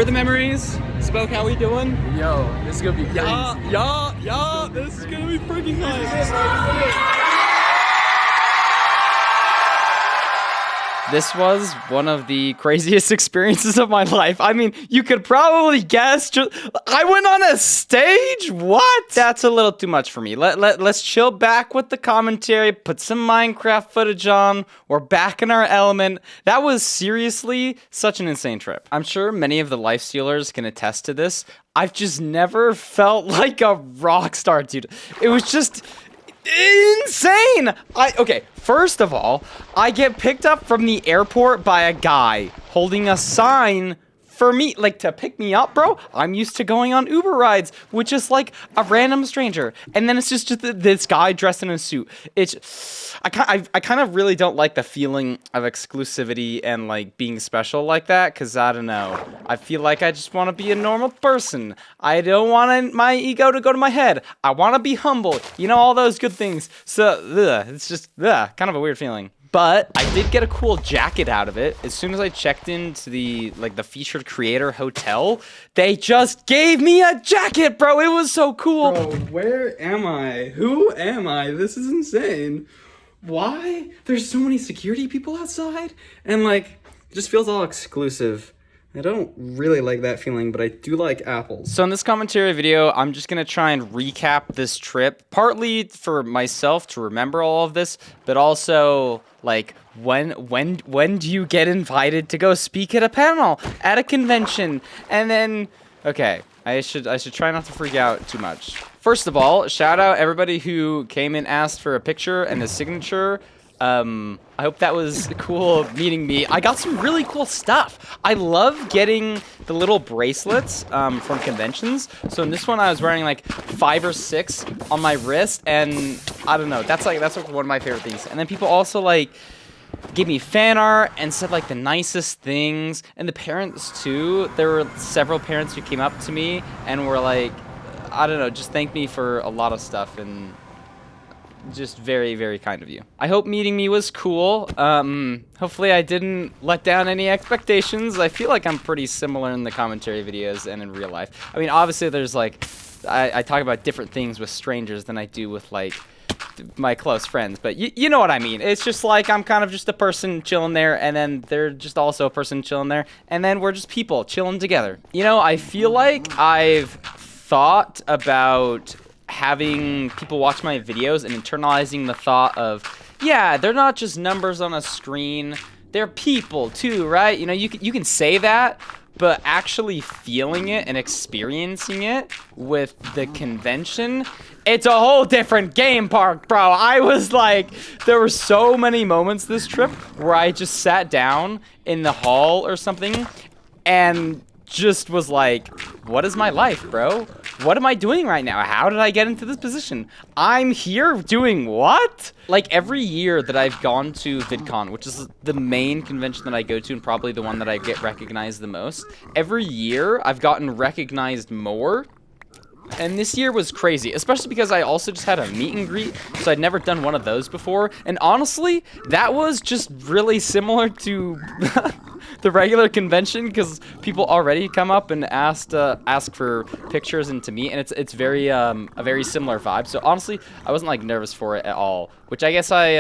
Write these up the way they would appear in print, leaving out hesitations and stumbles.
For the memories, Spoke, how we doing? Yo, this is gonna be crazy. Yeah, this is gonna be freaking nice. This was one of the craziest experiences of my life. I mean, you could probably guess. I went on a stage? What? That's a little too much for me. Let's chill back with the commentary, put some Minecraft footage on. We're back in our element. That was seriously such an insane trip. I'm sure many of the life stealers can attest to this. I've just never felt like a rock star, dude. It was just insane. Okay, first of all, I get picked up from the airport by a guy holding a sign for me, like, to pick me up, bro. I'm used to going on Uber rides, which is like a random stranger, and then it's just this guy dressed in a suit. I kind of really don't like the feeling of exclusivity and like being special like that, because I don't know. I feel like I just want to be a normal person. I don't want my ego to go to my head. I want to be humble. You know, all those good things. So it's just kind of a weird feeling. But I did get a cool jacket out of it. As soon as I checked into the featured creator hotel, they just gave me a jacket, bro. It was so cool. Bro, where am I? Who am I? This is insane. Why? There's so many security people outside, and like, it just feels all exclusive. I don't really like that feeling, but I do like apples. So in this commentary video, I'm just gonna try and recap this trip, partly for myself to remember all of this, but also like when do you get invited to go speak at a panel, at a convention, and then okay, I should try not to freak out too much. First of all, shout out everybody who came and asked for a picture and a signature. I hope that was cool meeting me. I got some really cool stuff. I love getting the little bracelets from conventions. So in this one, I was wearing like 5 or 6 on my wrist, and I don't know. That's like one of my favorite things. And then people also like gave me fan art and said like the nicest things. And the parents too. There were several parents who came up to me and were like, I don't know, just thanked me for a lot of stuff, and just very, very kind of you. I hope meeting me was cool. Hopefully I didn't let down any expectations. I feel like I'm pretty similar in the commentary videos and in real life. I mean, obviously there's like, I talk about different things with strangers than I do with like my close friends, but you know what I mean. It's just like, I'm kind of just a person chilling there, and then they're just also a person chilling there, and then we're just people chilling together. You know, I feel like I've thought about having people watch my videos and internalizing the thought of, yeah, they're not just numbers on a screen, they're people too, right? You know, you can say that, but actually feeling it and experiencing it with the convention, it's a whole different game park, bro. I was like, there were so many moments this trip where I just sat down in the hall or something and just was like, what is my life, bro? What am I doing right now? How did I get into this position? I'm here doing what? Like, every year that I've gone to VidCon, which is the main convention that I go to and probably the one that I get recognized the most, every year I've gotten recognized more. And this year was crazy, especially because I also just had a meet and greet, so I'd never done one of those before. And honestly, that was just really similar to the regular convention, because people already come up and ask for pictures and to meet, and it's very a very similar vibe. So honestly, I wasn't like nervous for it at all, which I guess I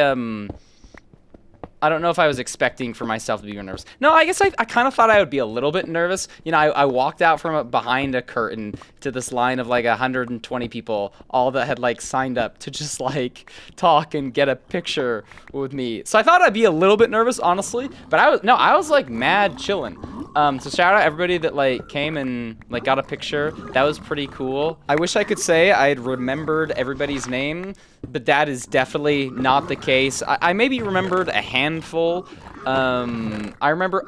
don't know if I was expecting for myself to be nervous. No, I guess I kind of thought I would be a little bit nervous. You know, I walked out from behind a curtain to this line of like 120 people, all that had like signed up to just like talk and get a picture with me. So I thought I'd be a little bit nervous, honestly, but I was like mad chilling. So shout out everybody that like came and like got a picture. That was pretty cool. I wish I could say I had remembered everybody's name, but that is definitely not the case. I maybe remembered a handful. I remember,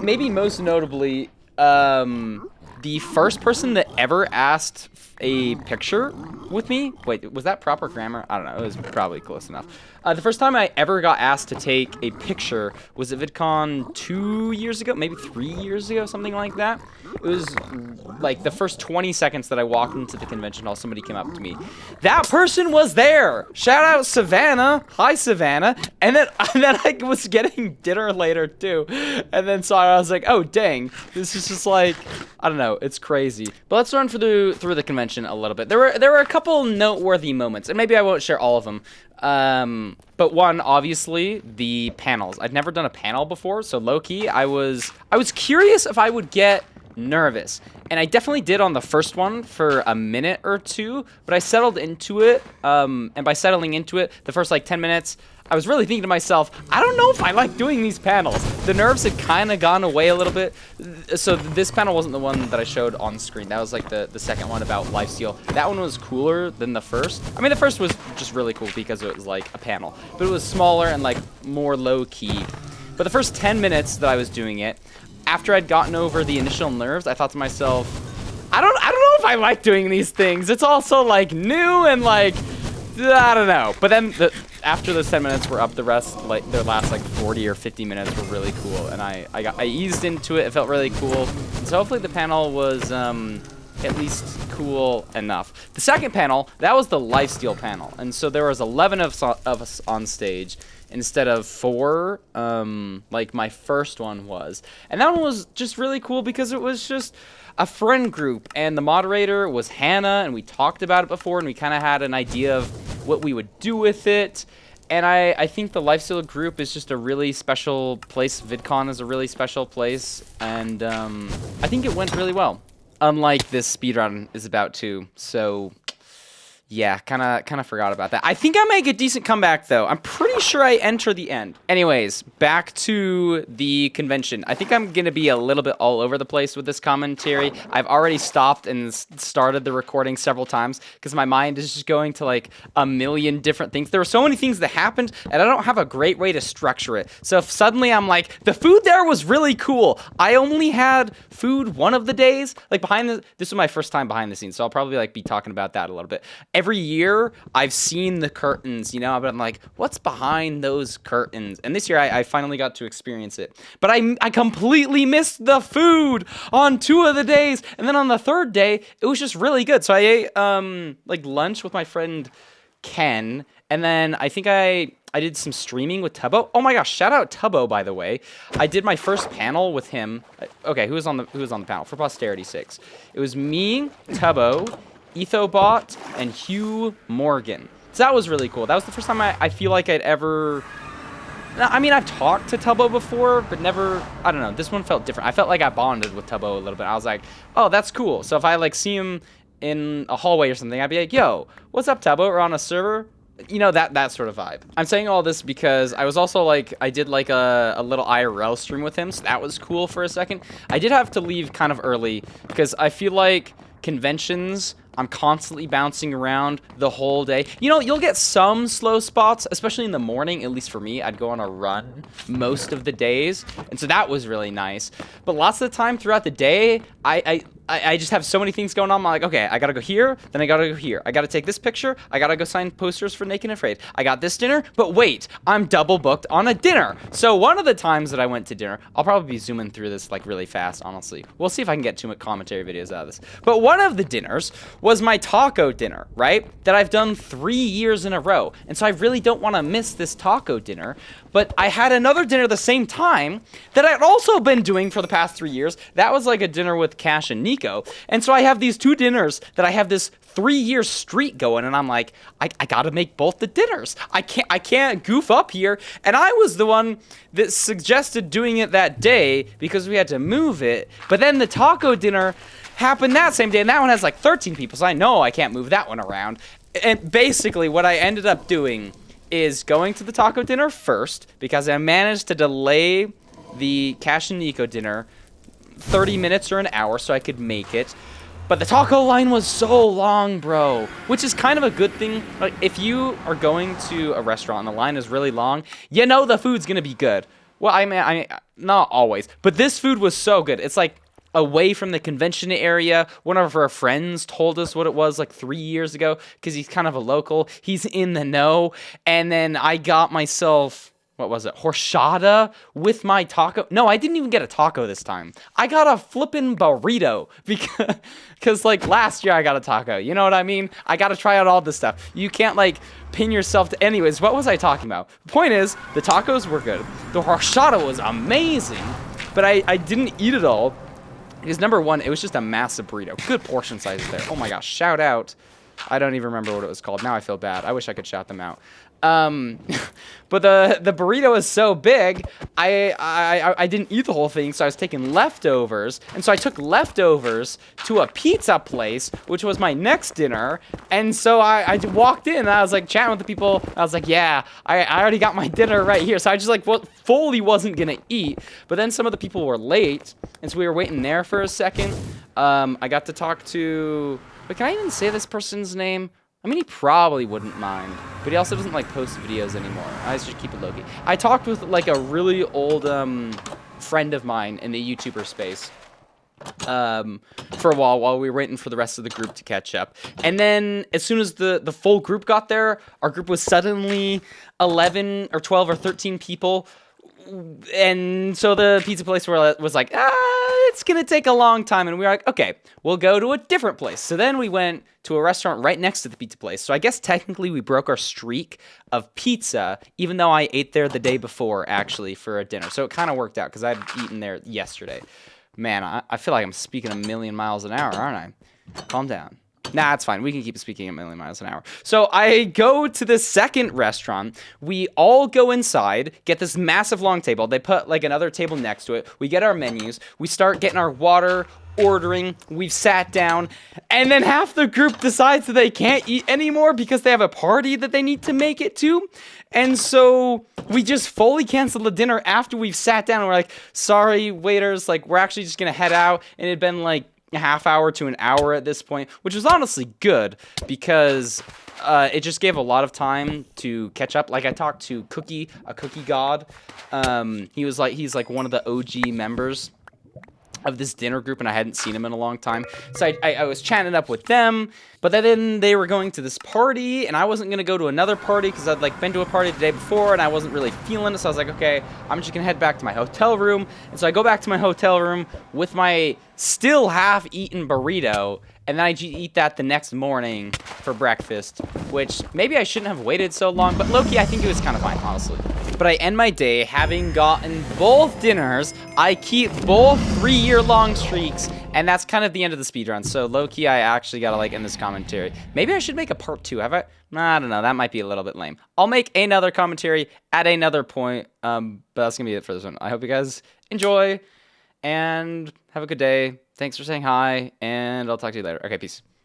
maybe most notably, the first person that ever asked a picture with me. Wait, was that proper grammar? I don't know. It was probably close enough. The first time I ever got asked to take a picture was at VidCon 2 years ago, maybe 3 years ago, something like that. It was like the first 20 seconds that I walked into the convention hall, somebody came up to me. That person was there. Shout out Savannah. Hi, Savannah. And then I was getting dinner later too. And then saw it, I was like, oh, dang. This is just like, I don't know. It's crazy. But let's run through the convention a little bit. There were a couple noteworthy moments, and maybe I won't share all of them. But one, obviously, the panels. I'd never done a panel before, so low-key, I was curious if I would get nervous. And I definitely did on the first one for a minute or two, but I settled into it. And by settling into it, the first like 10 minutes, I was really thinking to myself, I don't know if I like doing these panels. The nerves had kind of gone away a little bit. So this panel wasn't the one that I showed on screen. That was like the second one about lifesteal. That one was cooler than the first. I mean, the first was just really cool because it was like a panel, but it was smaller and like more low key. But the first 10 minutes that I was doing it, after I'd gotten over the initial nerves, I thought to myself, I don't know if I like doing these things. It's also like new and like, I don't know. But then after those 10 minutes were up, the rest, like their last like 40 or 50 minutes were really cool. And I eased into it. It felt really cool. And so hopefully the panel was at least cool enough. The second panel, that was the lifesteal panel. And so there was 11 of us on stage instead of 4, like my first one was. And that one was just really cool because it was just a friend group, and the moderator was Hannah, and we talked about it before, and we kind of had an idea of what we would do with it. And I think the Lifesteal group is just a really special place. VidCon is a really special place, and I think it went really well. Unlike this speedrun is about to, so yeah, kind of forgot about that. I think I make a decent comeback, though. I'm pretty sure I enter the end. Anyways, back to the convention. I think I'm going to be a little bit all over the place with this commentary. I've already stopped and started the recording several times because my mind is just going to like a million different things. There were so many things that happened, and I don't have a great way to structure it. So if suddenly I'm like, the food there was really cool. I only had food one of the days. Like this was my first time behind the scenes, so I'll probably like be talking about that a little bit. Every year I've seen the curtains, you know, but I'm like, what's behind those curtains? And this year I finally got to experience it. But I completely missed the food on 2 of the days. And then on the third day, it was just really good. So I ate like lunch with my friend Ken. And then I think I did some streaming with Tubbo. Oh my gosh, shout out Tubbo, by the way. I did my first panel with him. Okay, who was on the panel? For Posterity 6. It was me, Tubbo, Ethobot, and Hugh Morgan. So that was really cool. That was the first time I feel like I'd ever... I mean, I've talked to Tubbo before, but never... I don't know. This one felt different. I felt like I bonded with Tubbo a little bit. I was like, oh, that's cool. So if I like see him in a hallway or something, I'd be like, yo, what's up, Tubbo? We're on a server. You know, that sort of vibe. I'm saying all this because I was also like, I did like a little IRL stream with him, so that was cool for a second. I did have to leave kind of early because I feel like conventions, I'm constantly bouncing around the whole day. You know, you'll get some slow spots, especially in the morning, at least for me. I'd go on a run most of the days, and so that was really nice. But lots of the time throughout the day, I just have so many things going on. I'm like, okay, I gotta go here, then I gotta go here. I gotta take this picture. I gotta go sign posters for Naked and Afraid. I got this dinner, but wait, I'm double booked on a dinner. So one of the times that I went to dinner, I'll probably be zooming through this like really fast, honestly. We'll see if I can get 2 commentary videos out of this. But one of the dinners was my taco dinner, right? That I've done 3 years in a row. And so I really don't want to miss this taco dinner. But I had another dinner the same time that I'd also been doing for the past 3 years. That was like a dinner with Cash and Nico. And so I have these 2 dinners that I have this 3-year streak going, and I'm like, I gotta make both the dinners. I can't goof up here. And I was the one that suggested doing it that day because we had to move it. But then the taco dinner happened that same day, and that one has like 13 people, so I know I can't move that one around. And basically what I ended up doing is going to the taco dinner first because I managed to delay the Cash and Nico dinner 30 minutes or an hour so I could make it. But the taco line was so long, bro, which is kind of a good thing. Like, if you are going to a restaurant and the line is really long, you know the food's gonna be good. Well, I mean, not always, but this food was so good. It's like away from the convention area. One of our friends told us what it was like 3 years ago because he's kind of a local. He's in the know. And then I got myself, what was it, horchata with my taco. No, I didn't even get a taco this time. I got a flippin' burrito because like last year I got a taco. You know what I mean? I got to try out all this stuff. You can't like pin yourself to... Anyways, what was I talking about? The point is, the tacos were good. The horchata was amazing, but I didn't eat it all. Because number one, it was just a massive burrito. Good portion sizes there. Oh my gosh, shout out. I don't even remember what it was called. Now I feel bad. I wish I could shout them out. But the burrito is so big, I didn't eat the whole thing, so I was taking leftovers. And so I took leftovers to a pizza place, which was my next dinner. And so I walked in, and I was like chatting with the people. I was like, yeah, I already got my dinner right here. So I just like fully wasn't gonna eat. But then some of the people were late, and so we were waiting there for a second. I got to talk to... But can I even say this person's name? I mean, he probably wouldn't mind, but he also doesn't like post videos anymore. I just keep it low-key. I talked with like a really old friend of mine in the YouTuber space for a while we were waiting for the rest of the group to catch up. And then as soon as the full group got there, our group was suddenly 11 or 12 or 13 people. And so the pizza place was like, it's going to take a long time. And we were like, okay, we'll go to a different place. So then we went to a restaurant right next to the pizza place. So I guess technically we broke our streak of pizza, even though I ate there the day before, actually, for a dinner. So it kind of worked out because I'd eaten there yesterday. Man, I feel like I'm speaking a million miles an hour, aren't I? Calm down. Nah, it's fine. We can keep speaking a million miles an hour. So I go to the second restaurant. We all go inside, get this massive long table. They put like another table next to it. We get our menus. We start getting our water, ordering. We've sat down. And then half the group decides that they can't eat anymore because they have a party that they need to make it to. And so we just fully cancel the dinner after we've sat down. And we're like, sorry, waiters. Like, we're actually just going to head out. And it had been like a half hour to an hour at this point, which was honestly good because it just gave a lot of time to catch up. Like I talked to Cookie, a cookie god. He's like one of the OG members of this dinner group, and I hadn't seen him in a long time. So I was chatting up with them, but then they were going to this party, and I wasn't going to go to another party because I'd like been to a party the day before, and I wasn't really feeling it. So I was like, okay, I'm just going to head back to my hotel room. And so I go back to my hotel room with my still half-eaten burrito, and then I eat that the next morning for breakfast, which maybe I shouldn't have waited so long, but low-key, I think it was kind of fine, honestly. But I end my day having gotten both dinners. I keep both 3-year-long streaks, and that's kind of the end of the speedrun. So low-key, I actually gotta like end this commentary. Maybe I should make a part 2. Have I? I don't know. That might be a little bit lame. I'll make another commentary at another point. But that's gonna be it for this one. I hope you guys enjoy and have a good day. Thanks for saying hi, and I'll talk to you later. Okay, peace.